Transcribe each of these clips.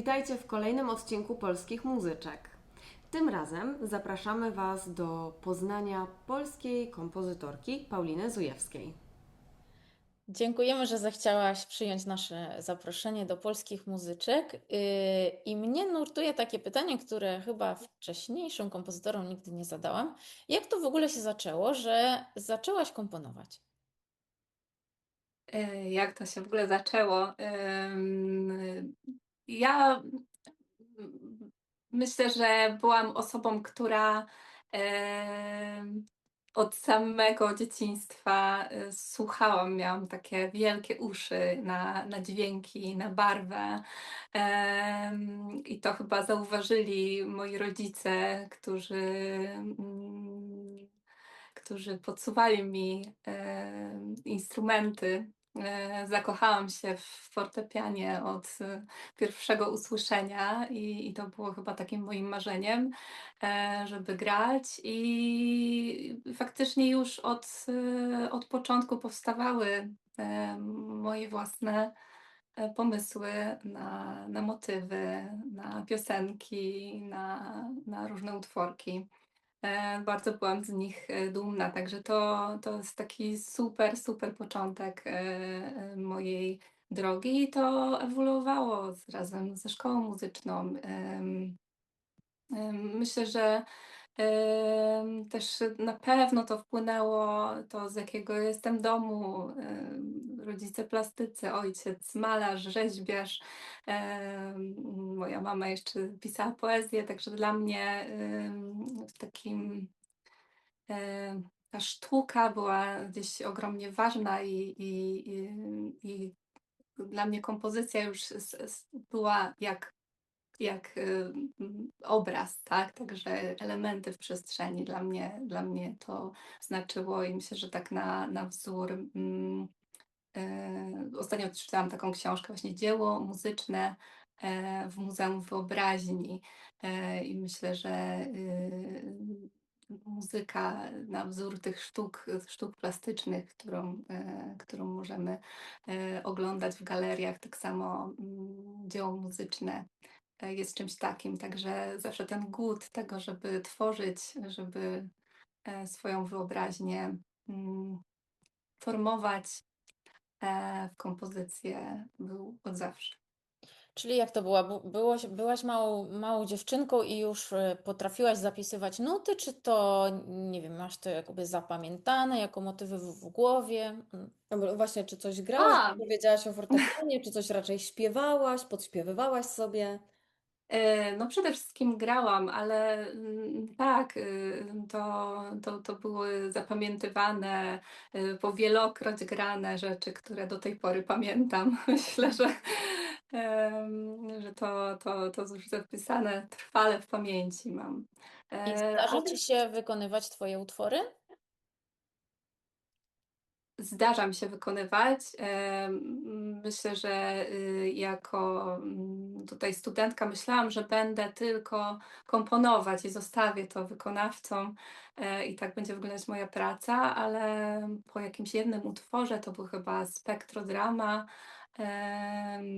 Witajcie w kolejnym odcinku Polskich Muzyczek. Tym razem zapraszamy Was do poznania polskiej kompozytorki Pauliny Zujewskiej. Dziękujemy, że zechciałaś przyjąć nasze zaproszenie do polskich muzyczek. I mnie nurtuje takie pytanie, które chyba wcześniejszym kompozytorom nigdy nie zadałam. Jak to w ogóle się zaczęło, że zaczęłaś komponować? Jak to się w ogóle zaczęło? Ja myślę, że byłam osobą, która od samego dzieciństwa słuchałam, miałam takie wielkie uszy na dźwięki, na barwę. I to chyba zauważyli moi rodzice, którzy podsuwali mi instrumenty. Zakochałam się w fortepianie od pierwszego usłyszenia i to było chyba takim moim marzeniem, żeby grać. I faktycznie już od początku powstawały moje własne pomysły na motywy, na piosenki, na różne utworki. Bardzo byłam z nich dumna, także to jest taki super, super początek mojej drogi i to ewoluowało razem ze szkołą muzyczną. Myślę, że też na pewno to wpłynęło to, z jakiego jestem domu. Rodzice plastycy, ojciec malarz, rzeźbiarz. Moja mama jeszcze pisała poezję, także dla mnie w takim ta sztuka była gdzieś ogromnie ważna i dla mnie kompozycja już była jak obraz, tak? Także elementy w przestrzeni dla mnie to znaczyło i myślę, że tak na wzór. Ostatnio czytałam taką książkę, właśnie dzieło muzyczne w Muzeum Wyobraźni i myślę, że muzyka na wzór tych sztuk plastycznych, którą możemy oglądać w galeriach, tak samo dzieło muzyczne jest czymś takim. Także zawsze ten głód tego, żeby tworzyć, żeby swoją wyobraźnię mm, formować w kompozycję był od zawsze. Czyli jak to było? Byłaś małą dziewczynką i już potrafiłaś zapisywać nuty, czy to, nie wiem, masz to jakby zapamiętane jako motywy w głowie? Albo właśnie, czy coś grałaś, A, powiedziałaś o fortepianie, czy coś raczej śpiewałaś, podśpiewywałaś sobie? no przede wszystkim grałam, ale tak, to były zapamiętywane, powielokroć grane rzeczy, które do tej pory pamiętam. Myślę, że to już zapisane trwale w pamięci mam. I zdarza Ale ci się wykonywać twoje utwory? zdarza mi się wykonywać. Myślę, że jako tutaj studentka myślałam, że będę tylko komponować i zostawię to wykonawcom i tak będzie wyglądać moja praca, ale po jakimś jednym utworze, to był chyba Spektrodrama,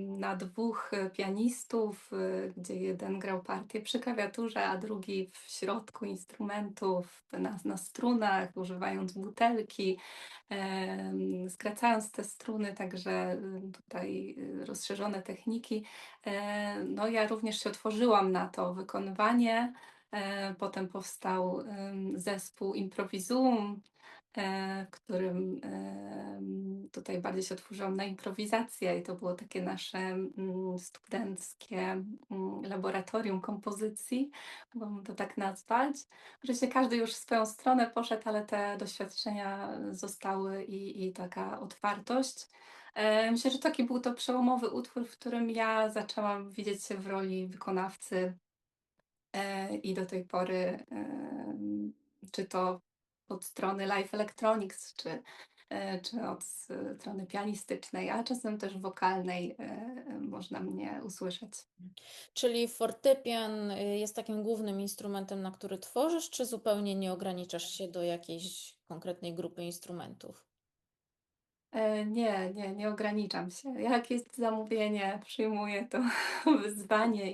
na dwóch pianistów, gdzie jeden grał partię przy klawiaturze, a drugi w środku instrumentów, na strunach, używając butelki. Skracając te struny, także tutaj rozszerzone techniki. No ja również się otworzyłam na to wykonywanie. Potem powstał zespół Improvisum, w którym tutaj bardziej się otworzyłam na improwizację i to było takie nasze studenckie laboratorium kompozycji, mogłabym to tak nazwać. Oczywiście każdy już w swoją stronę poszedł, ale te doświadczenia zostały i taka otwartość. Myślę, że taki był to przełomowy utwór, w którym ja zaczęłam widzieć się w roli wykonawcy i do tej pory, czy to od strony Live Electronics, czy od strony pianistycznej, a czasem też wokalnej, można mnie usłyszeć. Czyli fortepian jest takim głównym instrumentem, na który tworzysz, czy zupełnie nie ograniczasz się do jakiejś konkretnej grupy instrumentów? Nie ograniczam się. Jak jest zamówienie, przyjmuję to wyzwanie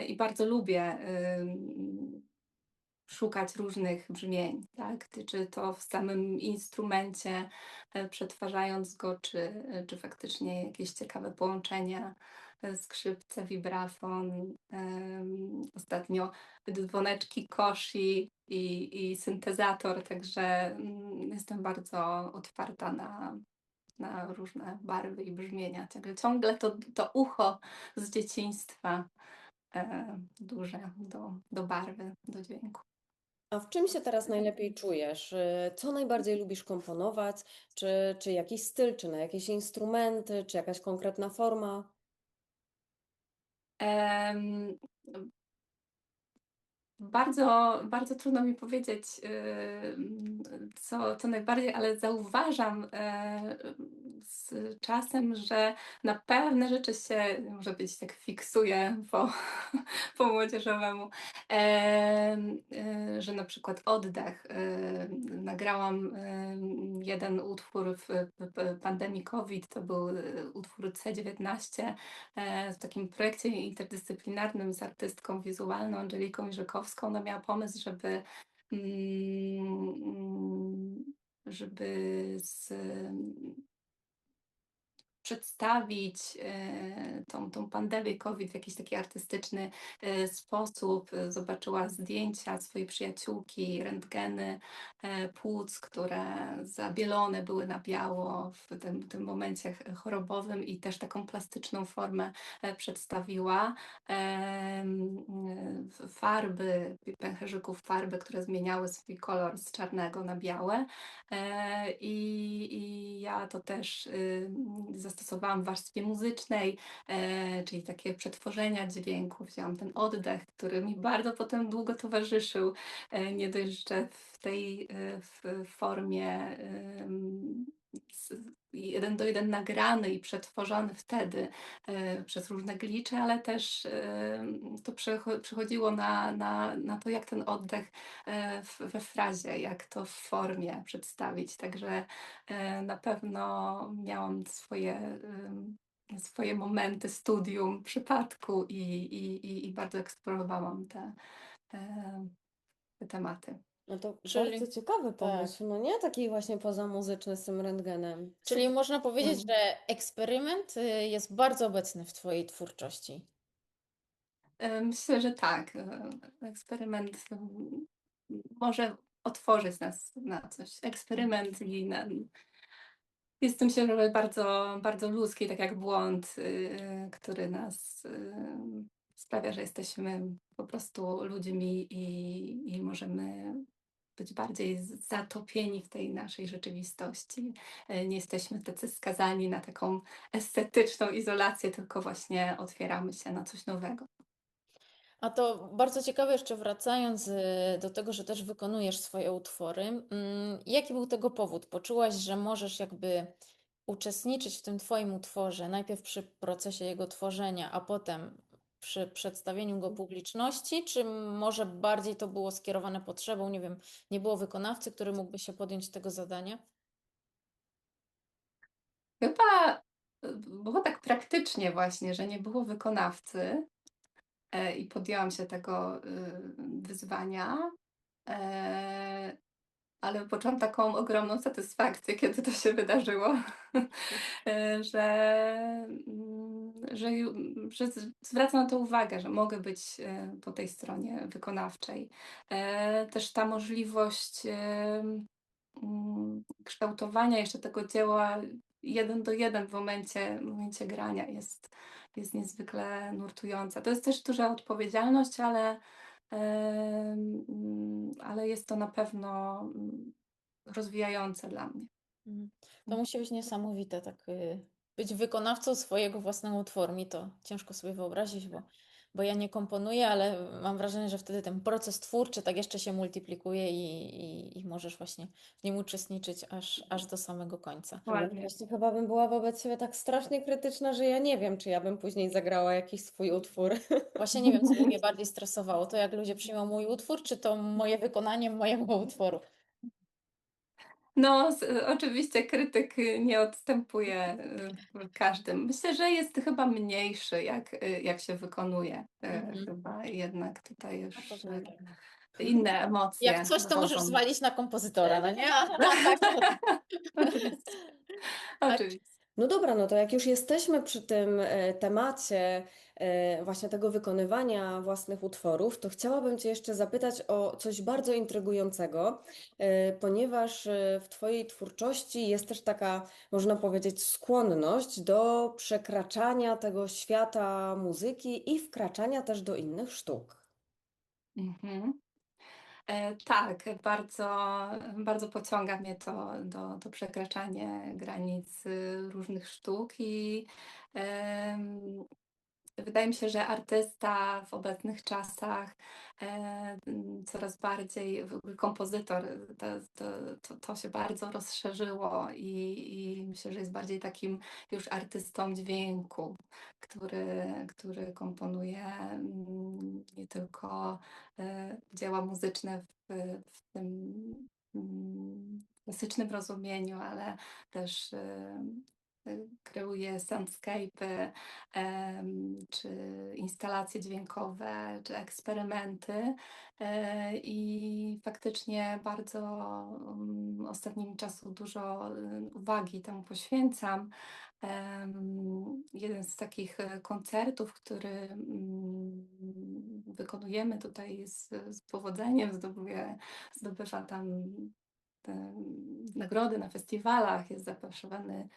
i bardzo lubię szukać różnych brzmień, tak? Czy to w samym instrumencie, przetwarzając go, czy faktycznie jakieś ciekawe połączenia, skrzypce, vibrafon, ostatnio dzwoneczki Koshi i syntezator, także jestem bardzo otwarta na różne barwy i brzmienia. Także ciągle to ucho z dzieciństwa duże do barwy, do dźwięku. A w czym się teraz najlepiej czujesz? Co najbardziej lubisz komponować? Czy jakiś styl, czy na jakieś instrumenty, czy jakaś konkretna forma? Em, bardzo trudno mi powiedzieć, co najbardziej, ale zauważam, z czasem, że na pewne rzeczy się, może być tak fiksuję po młodzieżowemu, że na przykład oddech. Nagrałam, jeden utwór w pandemii COVID, to był, utwór C19, w takim projekcie interdyscyplinarnym z artystką wizualną Angeliką Iżykowską. Ona miała pomysł, mm, mm, żeby przedstawić tą pandemię COVID w jakiś taki artystyczny sposób. Zobaczyła zdjęcia swojej przyjaciółki, rentgeny płuc, które zabielone były na biało w tym momencie chorobowym i też taką plastyczną formę przedstawiła. Farby, pęcherzyków farby, które zmieniały swój kolor z czarnego na białe. I ja to też zastosowałam w warstwie muzycznej, czyli takie przetworzenia dźwięku. Wzięłam ten oddech, który mi bardzo potem długo towarzyszył, nie dość, że w tej w formie jeden do jeden nagrany i przetworzony wtedy przez różne glicze, ale też to przechodziło na to, jak ten oddech we frazie, jak to w formie przedstawić. Także na pewno miałam swoje momenty studium, przypadku i bardzo eksplorowałam te tematy. No to bardzo Czyli ciekawy tak. pomysł, no nie? Taki właśnie pozamuzyczny z tym rentgenem. Czyli Super. można powiedzieć, Mm. że eksperyment jest bardzo obecny w Twojej twórczości. Myślę, że tak. Eksperyment może otworzyć nas na coś. Eksperyment jest w tym się robi bardzo ludzki, tak jak błąd, który nas sprawia, że jesteśmy po prostu ludźmi i możemy być bardziej zatopieni w tej naszej rzeczywistości. Nie jesteśmy tacy skazani na taką estetyczną izolację, tylko właśnie otwieramy się na coś nowego. A to bardzo ciekawe, jeszcze wracając do tego, że też wykonujesz swoje utwory. Jaki był tego powód? Poczułaś, że możesz jakby uczestniczyć w tym Twoim utworze, najpierw przy procesie jego tworzenia, a potem przy przedstawieniu go publiczności, czy może bardziej to było skierowane potrzebą, nie wiem, nie było wykonawcy, który mógłby się podjąć tego zadania? Chyba było tak praktycznie właśnie, że nie było wykonawcy, i podjęłam się tego wyzwania. E, Ale poczułam taką ogromną satysfakcję, kiedy to się wydarzyło, że, zwracam na to uwagę, że mogę być po tej stronie wykonawczej. Też ta możliwość kształtowania jeszcze tego dzieła jeden do jeden w momencie grania jest niezwykle nurtująca. To jest też duża odpowiedzialność, ale jest to na pewno rozwijające dla mnie. Mhm. To musi być niesamowite, tak być wykonawcą swojego własnego utworu. Mi to ciężko sobie wyobrazić, bo ja nie komponuję, ale mam wrażenie, że wtedy ten proces twórczy tak jeszcze się multiplikuje i możesz właśnie w nim uczestniczyć aż do samego końca. Ale Ładnie. właśnie chyba bym była wobec siebie tak strasznie krytyczna, że ja nie wiem, czy ja bym później zagrała jakiś swój utwór. Właśnie nie wiem, co by mnie bardziej stresowało, to jak ludzie przyjmą mój utwór, czy to moje wykonanie mojego utworu. No, oczywiście krytyk nie odstępuje w każdym. Myślę, że jest chyba mniejszy, jak się wykonuje. Mhm. Chyba jednak tutaj Na już pewno tak. inne Jak emocje coś, to możesz dochodzą. zwalić na kompozytora, no nie? A tak to... Oczywiście. A Oczywiście. No dobra, no to jak już jesteśmy przy tym temacie właśnie tego wykonywania własnych utworów, to chciałabym Cię jeszcze zapytać o coś bardzo intrygującego, ponieważ w Twojej twórczości jest też taka, można powiedzieć, skłonność do przekraczania tego świata muzyki i wkraczania też do innych sztuk. Mhm. Tak, bardzo pociąga mnie to do przekraczania granic różnych sztuk i em, wydaje mi się, że artysta w obecnych czasach coraz bardziej, w ogóle kompozytor, to, to, to się bardzo rozszerzyło i myślę, że jest bardziej takim już artystą dźwięku, który komponuje nie tylko dzieła muzyczne w tym klasycznym rozumieniu, ale też kreuje soundscape'y, czy instalacje dźwiękowe, czy eksperymenty. I faktycznie bardzo ostatnimi czasu dużo uwagi temu poświęcam. Jeden z takich koncertów, który wykonujemy tutaj z powodzeniem, zdobywa tam nagrody na festiwalach, jest zaproszony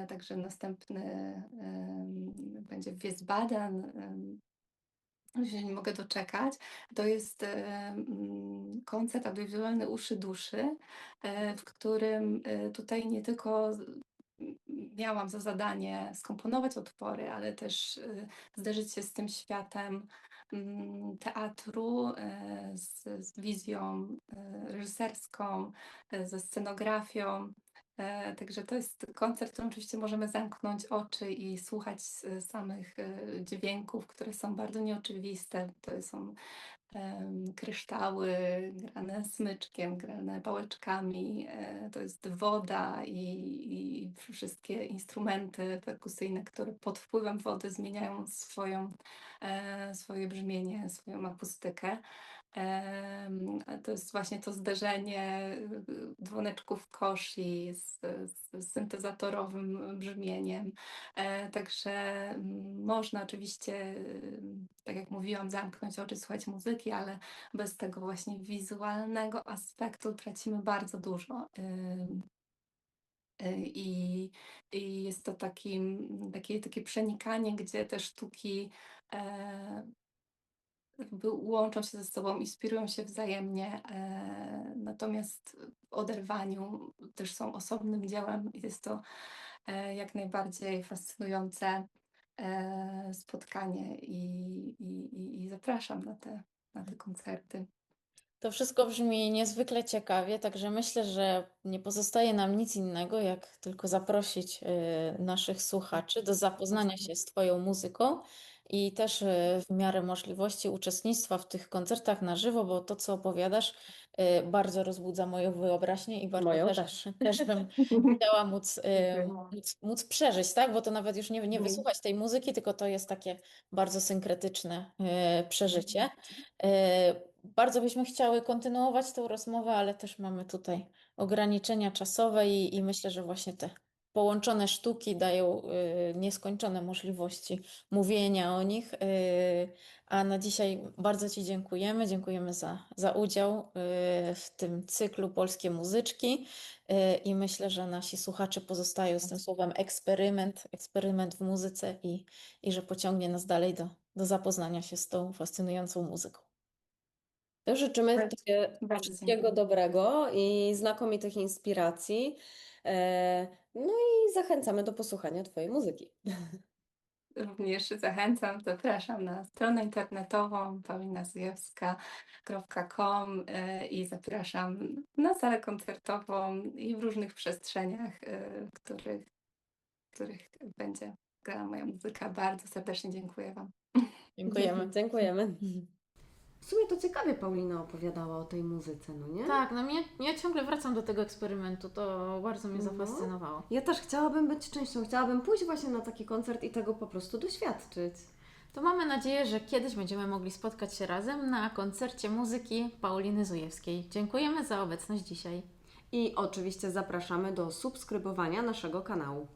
także następny będzie w Wiesbaden. Już się nie mogę doczekać. To jest koncert audiowizualny Uszy Duszy, w którym tutaj nie tylko miałam za zadanie skomponować utwory, ale też zderzyć się z tym światem teatru, z wizją reżyserską, ze scenografią. Także to jest koncert, w którym oczywiście możemy zamknąć oczy i słuchać samych dźwięków, które są bardzo nieoczywiste. To są kryształy grane smyczkiem, grane pałeczkami, to jest woda i wszystkie instrumenty perkusyjne, które pod wpływem wody zmieniają swoje brzmienie, swoją akustykę. A to jest właśnie to zderzenie dzwoneczków koshi z syntezatorowym brzmieniem. Także można oczywiście, tak jak mówiłam, zamknąć oczy, słuchać muzyki, ale bez tego właśnie wizualnego aspektu tracimy bardzo dużo. I, i jest to takie przenikanie, gdzie te sztuki jakby łączą się ze sobą, inspirują się wzajemnie, natomiast w oderwaniu też są osobnym dziełem i jest to jak najbardziej fascynujące spotkanie i zapraszam na te koncerty. To wszystko brzmi niezwykle ciekawie, także myślę, że nie pozostaje nam nic innego, jak tylko zaprosić naszych słuchaczy do zapoznania się z Twoją muzyką i też w miarę możliwości uczestnictwa w tych koncertach na żywo, bo to, co opowiadasz, bardzo rozbudza moją wyobraźnię i bardzo Moją też, też. też bym chciała Dziękuję. móc przeżyć, tak? Bo to nawet już nie Mhm. wysłuchać tej muzyki, tylko to jest takie bardzo synkretyczne przeżycie. Bardzo byśmy chciały kontynuować tę rozmowę, ale też mamy tutaj ograniczenia czasowe i myślę, że właśnie te połączone sztuki dają nieskończone możliwości mówienia o nich. A na dzisiaj bardzo Ci dziękujemy. Dziękujemy za udział w tym cyklu Polskie Muzyczki i myślę, że nasi słuchacze pozostają z tym słowem eksperyment w muzyce i że pociągnie nas dalej do zapoznania się z tą fascynującą muzyką. To życzymy Bardzo, Tobie bardzo wszystkiego dziękuję. dobrego i znakomitych inspiracji. No i zachęcamy do posłuchania Twojej muzyki. Również zachęcam, zapraszam na stronę internetową paulinazujewska.com i zapraszam na salę koncertową i w różnych przestrzeniach, w których będzie grała moja muzyka. Bardzo serdecznie dziękuję Wam. Dziękujemy. Dziękujemy. W sumie to ciekawie Paulina opowiadała o tej muzyce, no nie? Tak, no ja ciągle wracam do tego eksperymentu, to bardzo mnie No. zafascynowało. Ja też chciałabym być częścią, chciałabym pójść właśnie na taki koncert i tego po prostu doświadczyć. To mamy nadzieję, że kiedyś będziemy mogli spotkać się razem na koncercie muzyki Pauliny Zujewskiej. Dziękujemy za obecność dzisiaj. I oczywiście zapraszamy do subskrybowania naszego kanału.